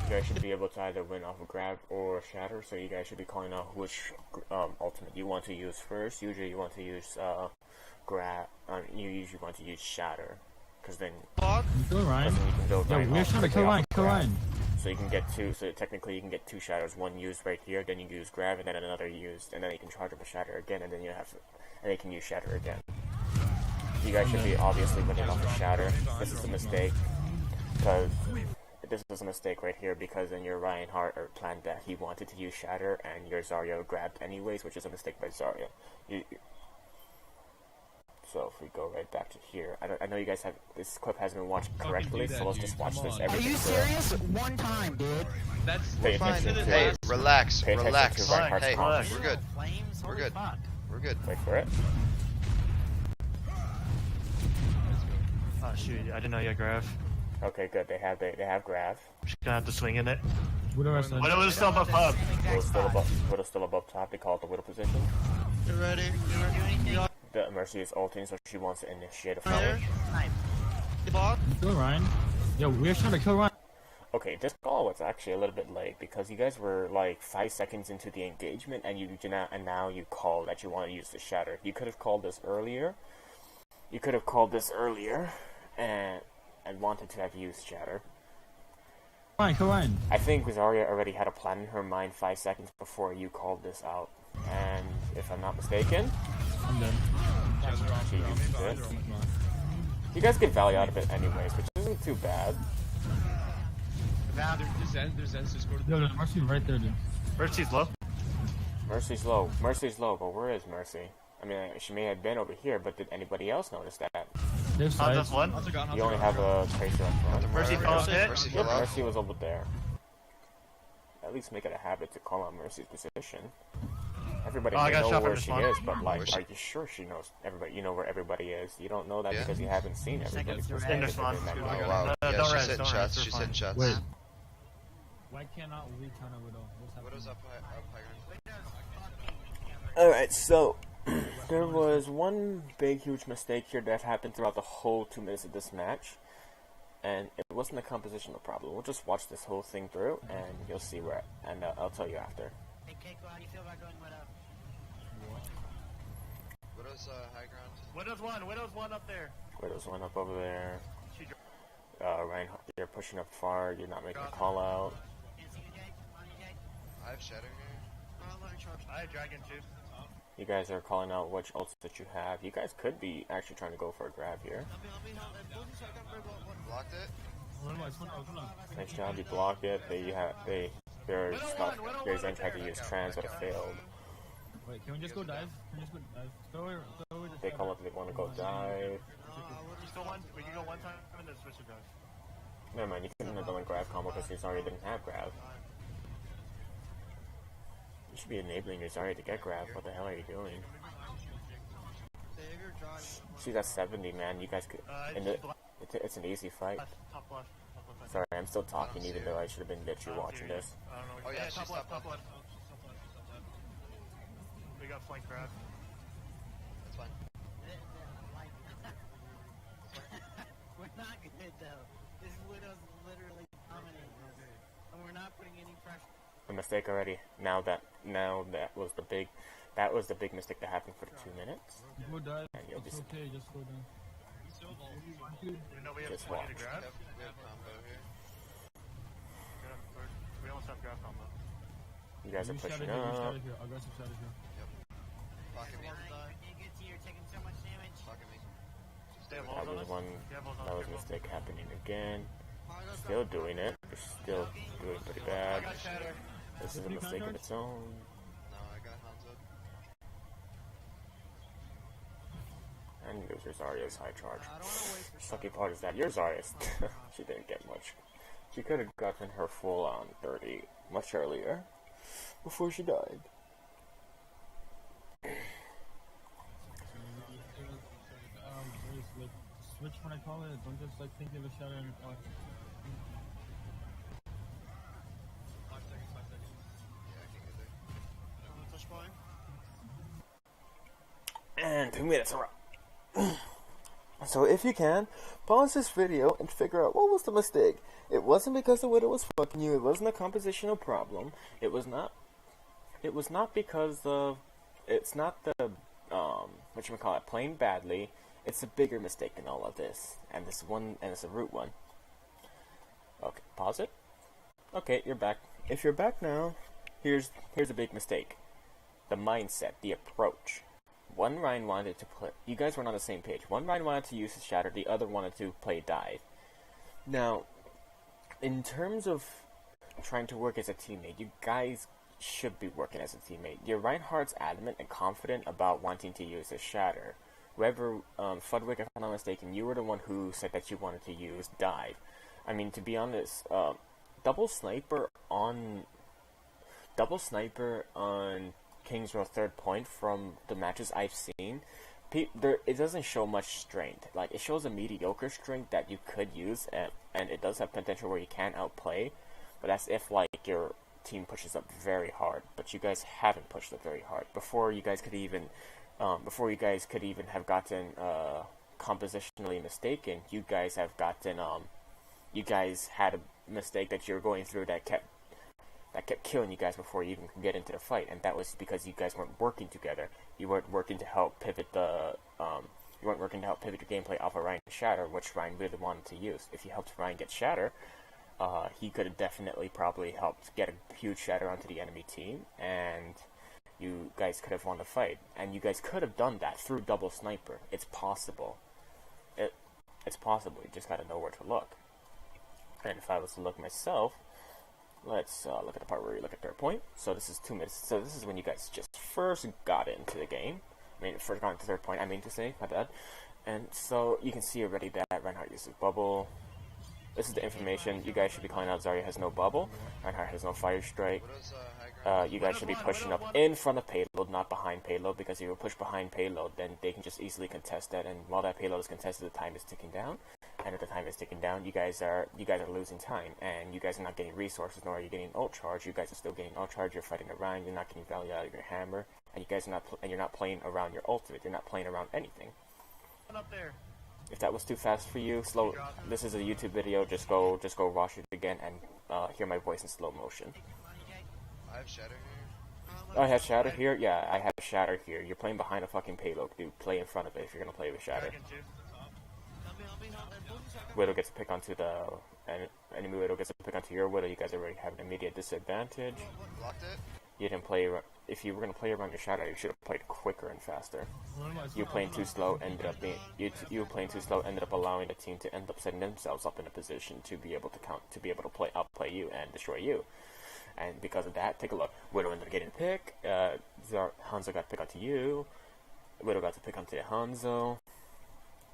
You guys should be able to either win off of grab or shatter, so you guys should be calling out which ultimate you want to use first. Usually you want to use grab. You usually want to use shatter, because then Kill Ryan. you can build Yo, we're trying to kill Ryan. Kill Ryan. So you can get two. So technically you can get two shatters. One used right here, then you use grab, and then another used, and then you can charge up a shatter again, and then you have, and you can use shatter again. You guys should be obviously winning off of shatter. This is a mistake, because this is a mistake right here, because then your Reinhardt planned that he wanted to use shatter, and your Zarya grabbed anyways, which is a mistake by Zarya. So if we go right back to here, I know you guys have, this clip hasn't been watched correctly, so let's just watch this. Are you serious? One time, dude. That's Pay fine. attention to Hey, relax, Pay attention relax. to Reinhardt's Hey, comments. we're good. We're good. We're good. Wait for it. Oh shoot, I didn't know you had graph. Okay, good. They have grab. Just gonna have to swing in it. Widow Widow was still above pub. Widow's still above top. They call it the Widow position. You ready? The Mercy is ulting, so she wants to initiate a fight. Kill Ryan. Yo, we're trying to kill Ryan. Okay, this call was actually a little bit late because you guys were like 5 seconds into the engagement, and now you call that you want to use the shatter. You could have called this earlier. And wanted to have used shatter. Kill Ryan. I think Zarya already had a plan in her mind 5 seconds before you called this out. And if I'm not mistaken, I'm dead. she used this. You guys get value out of it anyways, which isn't too bad. There's Zen's Discord. Yo, there's Mercy right there, dude. Mercy's low. Mercy's low, but where is Mercy? I mean, she may have been over here, but did anybody else notice that? There's sides. Just one. You only have a tracer up front. Mercy fell hit. Yep, Mercy was over there. At least make it a habit to call out Mercy's position. Everybody may know where she is, but like, are you sure she knows everybody? You know where everybody is. You don't know that because you haven't seen everybody's perspective. Yeah, she's hitting shots. She's hitting shots. Wait. Why cannot we turn a Widow? Widow's up high. Alright, so there was one big huge mistake here that happened throughout the whole 2 minutes of this match, and it wasn't a compositional problem. We'll just watch this whole thing through, and you'll see where, and I'll tell you after. Hey, Keiko, how do you feel about going Widow? Widow's high ground. Widow's one up there. Widow's one up over there. Reinhardt, you're pushing up far, you're not making a call out. I have shatter here. I had dragon too. You guys are calling out which ults that you have. You guys could be actually trying to go for a grab here. Blocked it. Nice job, you blocked it. Their stuff. Their Zen tried to use trans, but it failed. Wait, can we just go dive? They call up, they want to go dive. We can go one time and then switch to dive. Never mind, you couldn't have done a grab combo because your Zarya didn't have grab. You should be enabling your Zarya to get grab. What the hell are you doing? She's at 70, man. You guys could. It's an easy fight. Top left. Sorry, I'm still talking, even though I should have been literally watching this. Oh yeah, she's top left. We got flank grab. That's fine. We're not good though. This Widow's literally dominating us, and we're not putting any pressure. A mistake already. Now that was the big mistake that happened for the 2 minutes. Go dive. And you'll be okay, just go down. Even though we have Just plenty to watch. grab. We have combo here. We almost have grab combo. You guys are pushing up. Aggressive shatter here. Pocket me. You're taking so much damage. Pocket me. Stay That walls on was us. one. Yeah, walls on That us, was a careful. mistake happening again. Still doing it. They're still doing pretty bad. I got shatter. This is a mistake of its own. No, I got Hanzo. And there's your Zarya's high charge. Sucky part is that your Zarya's she didn't get much. She could have gotten her full on 30 much earlier before she died. Switch when I call it. Don't just like think of a shatter and call it. And 2 minutes are up. So if you can, pause this video and figure out what was the mistake. It wasn't because the Widow was fucking you. It wasn't a compositional problem. It was not because of. It's not the whatchamacallit, playing badly. It's a bigger mistake than all of this, and it's a root one. Okay, pause it. Okay, you're back. If you're back now, here's a big mistake. The mindset, the approach. One Ryan wanted to play. You guys weren't on the same page. One Ryan wanted to use his shatter. The other wanted to play dive. Now, in terms of trying to work as a teammate, you guys should be working as a teammate. Your Reinhardt's adamant and confident about wanting to use his shatter. Whoever, Fudwick, if I'm not mistaken, you were the one who said that you wanted to use dive. I mean, to be honest, double sniper on King's Row third point from the matches I've seen, it doesn't show much strength. Like, it shows a mediocre strength that you could use, and it does have potential where you can outplay, but that's if, like, your team pushes up very hard. But you guys haven't pushed up very hard. Before you guys could even have gotten compositionally mistaken, you guys have gotten you guys had a mistake that you were going through that kept killing you guys before you even could get into the fight, and that was because you guys weren't working together. You weren't working to help pivot your gameplay off of Ryan's shatter, which Ryan really wanted to use. If you helped Ryan get shatter, he could have definitely probably helped get a huge shatter onto the enemy team, and you guys could have won the fight. And you guys could have done that through double sniper. It's possible. It's possible. You just gotta know where to look. And if I was to look myself, let's look at the part where you look at third point. So this is 2 minutes. So this is when you guys just first got into the game. I mean, first got into third point, I mean to say, my bad. And so you can see already that Reinhardt uses bubble. This is the information. You guys should be calling out Zarya has no bubble. Reinhardt has no fire strike. Widow's high ground. You guys should be pushing up in front of payload, not behind payload, because if you push behind payload, then they can just easily contest that, and while that payload is contested, the time is ticking down. And if the time is ticking down, you guys are losing time, and you guys are not getting resources, nor are you getting ult charge. You guys are still getting ult charge. You're fighting around. You're not getting value out of your hammer, and you guys are not you're not playing around your ultimate. You're not playing around anything. Up there. If that was too fast for you, slow. This is a YouTube video. Just go watch it again and hear my voice in slow motion. I have shatter here. Oh, I have shatter here. Yeah, I have shatter here. You're playing behind a fucking payload, dude. Play in front of it if you're gonna play with shatter. Widow gets to pick onto the enemy Widow gets to pick onto your Widow. You guys already have an immediate disadvantage. Blocked it. You didn't play. If you were gonna play around your shadow, you should have played quicker and faster. You playing too slow ended up being you playing too slow ended up allowing the team to end up setting themselves up in a position to be able to outplay you and destroy you. And because of that, take a look. Widow ended up getting a pick. Hanzo got to pick onto you. Widow got to pick onto Hanzo.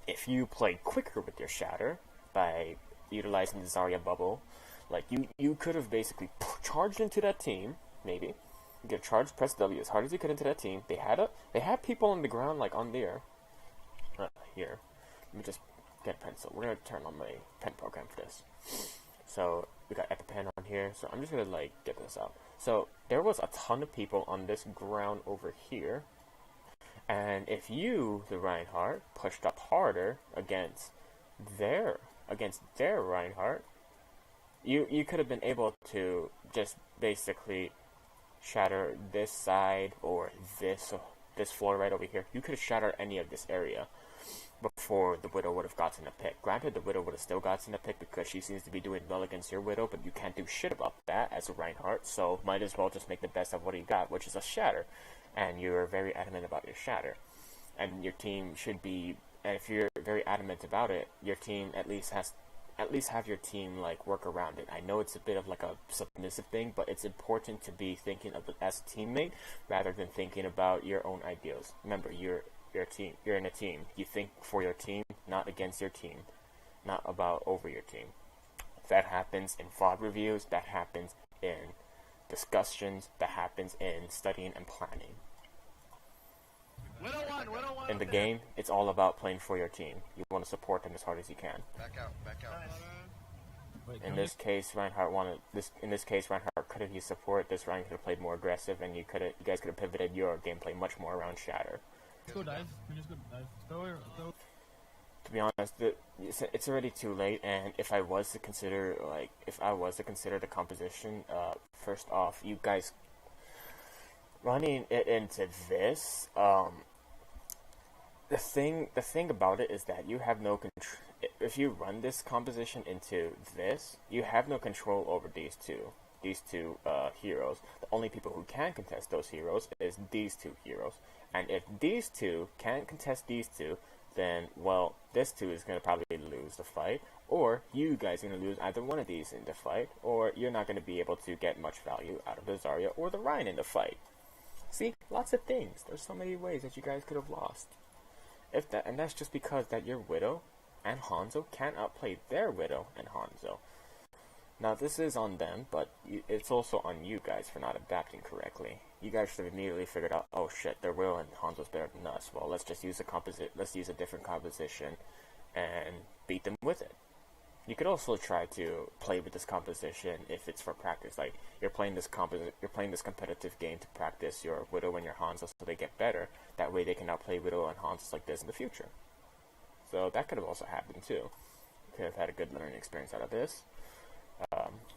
If you played quicker with your shatter by utilizing the Zarya bubble, like you could have basically charged into that team, maybe. You could have charged, press W as hard as you could into that team. They had people on the ground, like on there. Here. Let me just get a pencil. We're gonna turn on my pen program for this. So we got EpiPen on here. So I'm just gonna like get this out. So there was a ton of people on this ground over here. And if you, the Reinhardt, pushed up harder against their Reinhardt, you could have been able to just basically shatter this side or this floor right over here. You could have shattered any of this area before the Widow would have gotten a pick. Granted, the Widow would have still gotten a pick because she seems to be doing well against your Widow, but you can't do shit about that as a Reinhardt, so might as well just make the best of what you got, which is a shatter. And you're very adamant about your shatter. And your team should be, and if you're very adamant about it, your team at least have your team like work around it. I know it's a bit of like a submissive thing, but it's important to be thinking of it as a teammate rather than thinking about your own ideals. Remember, you're a team. You're in a team. You think for your team, not against your team, not about over your team. That happens in VOD reviews. That happens in discussions. That happens in studying and planning. In the game, it's all about playing for your team. You want to support them as hard as you can. Back out. In this case, Reinhardt could have used support. This Ryan could have played more aggressive, and you guys could have pivoted your gameplay much more around shatter. Let's go dive. We just go dive. Go. to be honest, it's already too late. And if I was to consider the composition, first off, you guys running it into this, the thing about it is that you have no control. If you run this composition into this, you have no control over these two heroes. The only people who can contest those heroes is these two heroes. And if these two can't contest these two, then, well, this two is going to probably lose the fight, or you guys are going to lose either one of these in the fight, or you're not going to be able to get much value out of the Zarya or the Ryan in the fight. See? Lots of things. There's so many ways that you guys could have lost. And that's just because that your Widow and Hanzo can't outplay their Widow and Hanzo. Now, this is on them, but it's also on you guys for not adapting correctly. You guys should have immediately figured out, oh shit, their Widow and Hanzo's better than us. Well, let's just use a different composition and beat them with it. You could also try to play with this composition if it's for practice. Like, you're playing this competitive game to practice your Widow and your Hanzo so they get better. That way they can outplay Widow and Hanzo like this in the future. So that could have also happened too. You could have had a good learning experience out of this.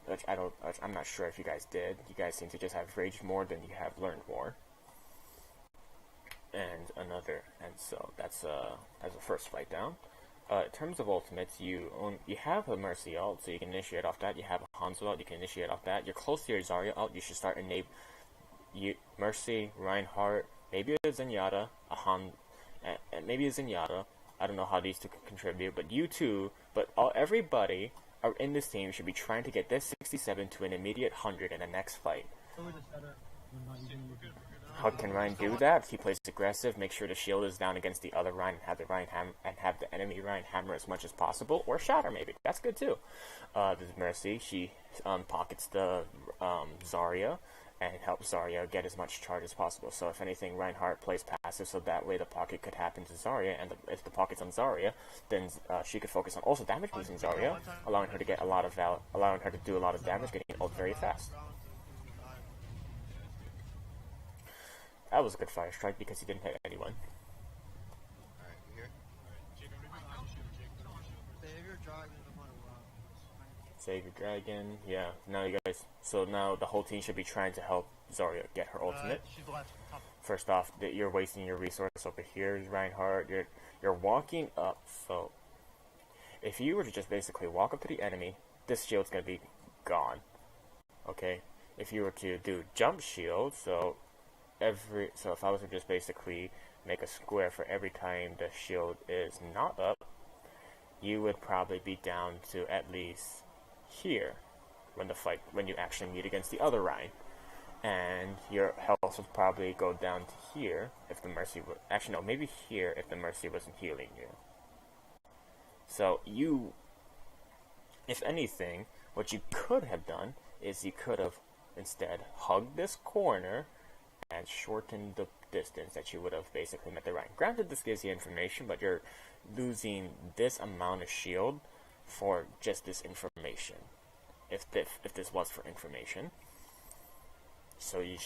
Which I'm not sure if you guys did. You guys seem to just have raged more than you have learned more. And so that's a first fight down. In terms of ultimates, you have a Mercy ult, so you can initiate off that. You have a Hanzo ult, you can initiate off that. You're close to your Zarya ult, you should start Mercy, Reinhardt, maybe a Zenyatta, maybe a Zenyatta. I don't know how these two can contribute, but you two, everybody in this team should be trying to get this 67 to an immediate 100 in the next fight. How can Ryan do that? He plays aggressive, make sure the shield is down against the other Ryan, and have the enemy Ryan hammer as much as possible, or shatter maybe. That's good too. There's Mercy. She pockets the Zarya and helps Zarya get as much charge as possible. So if anything, Reinhardt plays passive, so that way the pocket could happen to Zarya, and if the pocket's on Zarya, then she could focus on also damage boosting Zarya, allowing her to get allowing her to do a lot of damage, getting ult very fast. That was a good fire strike because he didn't hit anyone. Alright, we here? Save your dragon. Yeah, now you guys. So now the whole team should be trying to help Zarya get her ultimate. First off, you're wasting your resource over here, Reinhardt. You're walking up. So if you were to just basically walk up to the enemy, this shield's gonna be gone. Okay. If you were to do jump shield, so if I was to just basically make a square for every time the shield is not up, you would probably be down to at least here when you actually meet against the other Ryan, and your health would probably go down to here if the Mercy would maybe here if the Mercy wasn't healing you. So if anything, what you could have done is you could have instead hugged this corner and shorten the distance that you would have basically met the Ryan. Granted, this gives you information, but you're losing this amount of shield for just this information. If this was for information, so you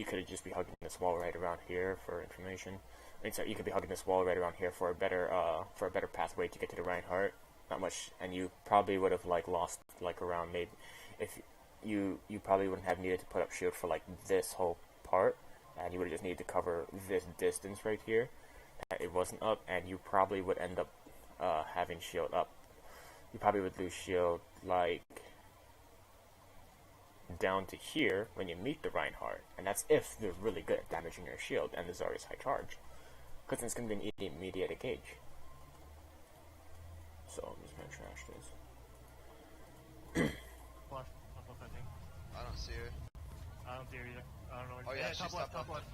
could just be hugging this wall right around here for information. You could be hugging this wall right around here for a better pathway to get to the Reinhardt. Not much, and you probably would have lost around maybe if you probably wouldn't have needed to put up shield for this whole part, and you would have just needed to cover this distance right here that it wasn't up, and you probably would end up having shield up. You probably would lose shield down to here when you meet the Reinhardt, and that's if they're really good at damaging your shield and the Zarya's high charge, because it's going to be an immediate engage. So I'm just going to trash this. I don't see her. I don't see her either. I don't know. Oh yeah, she's top left.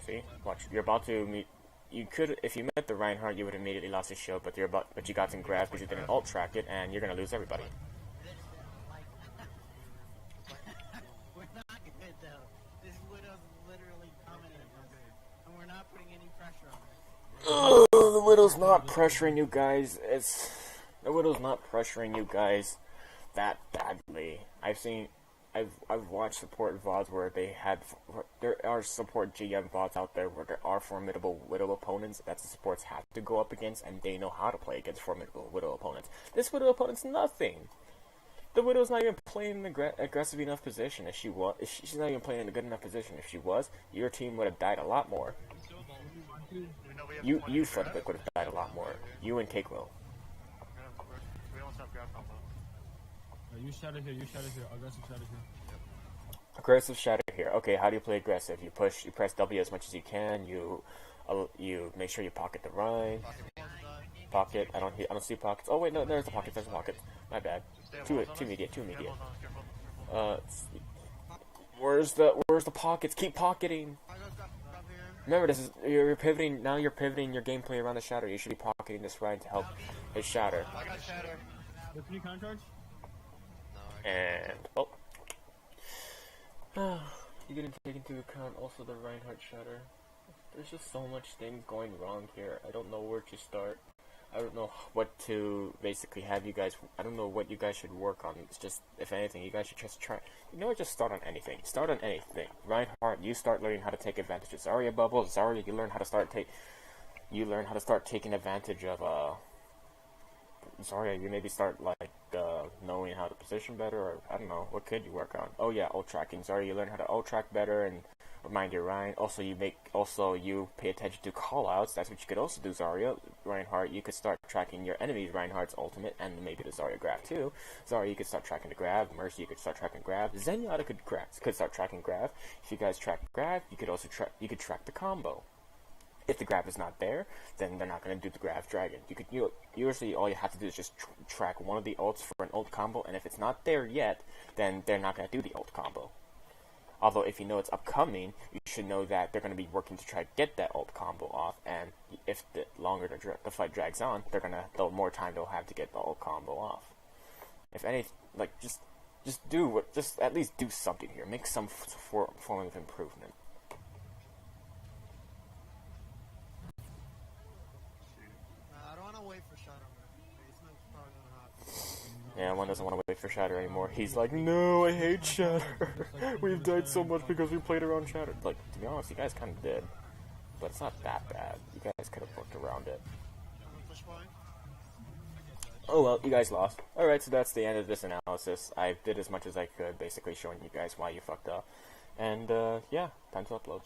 See, watch. You're about to meet. You could, if you met the Reinhardt, you would immediately lost your shield, but you got some grab because you didn't ult track it, and you're gonna lose everybody. We're not good though. This Widow's literally dominating us, and we're not putting any pressure on her. The Widow's not pressuring you guys. The Widow's not pressuring you guys that badly. I've seen I've watched support VODs where there are support GM VODs out there where there are formidable Widow opponents that the supports have to go up against, and they know how to play against formidable Widow opponents. This Widow opponent's nothing. The Widow's not even playing an aggressive enough position. If she was, she's not even playing in a good enough position. If she was, your team would have died a lot more. You Frederick would have died a lot more. You and Cake will. We almost have grab combo. You shatter here, aggressive shatter here. Aggressive shatter here. Okay, how do you play aggressive? You press W as much as you can. You make sure you pocket the Rhine. Pocket. I don't see pockets. Oh wait, no, there's a pocket. There's a pocket. My bad. Too immediate. Where's the pockets? Keep pocketing. Remember, this is you're pivoting. Now you're pivoting your gameplay around the shatter. You should be pocketing this Rhine to help his shatter. I got shatter. Can you counter charge? And you didn't take into account also the Reinhardt shatter. There's just so much things going wrong here. I don't know where to start. I don't know what to basically have you guys. I don't know what you guys should work on. It's just, if anything, you guys should just try. You know what? Just start on anything. Start on anything. Reinhardt, you start learning how to take advantage of Zarya bubble. Zarya, you learn how to start taking advantage of Zarya, you maybe start like knowing how to position better, or I don't know, what could you work on? Oh yeah, ult tracking. Zarya, you learn how to ult track better and remind your Ryan. Also you pay attention to callouts. That's what you could also do, Zarya. Reinhardt, you could start tracking your enemy's Reinhardt's ultimate and maybe the Zarya grab too. Zarya, you could start tracking the grab. Mercy, you could start tracking grab. Zenyatta could start tracking grab. If you guys track grab, you could also track the combo. If the grab is not there, then they're not going to do the grab dragon. Usually all you have to do is just track one of the ults for an ult combo, and if it's not there yet, then they're not going to do the ult combo. Although if you know it's upcoming, you should know that they're going to be working to try to get that ult combo off, and if the longer the fight drags on, the more time they'll have to get the ult combo off. If any, like just at least do something here. Make some form of improvement. Yeah, one doesn't want to wait for Shatter anymore. He's like, no, I hate Shatter. We've died so much because we played around Shatter. Like, to be honest, you guys kind of did. But it's not that bad. You guys could have worked around it. Oh well, you guys lost. Alright, so that's the end of this analysis. I did as much as I could, basically showing you guys why you fucked up. And, yeah, time to upload.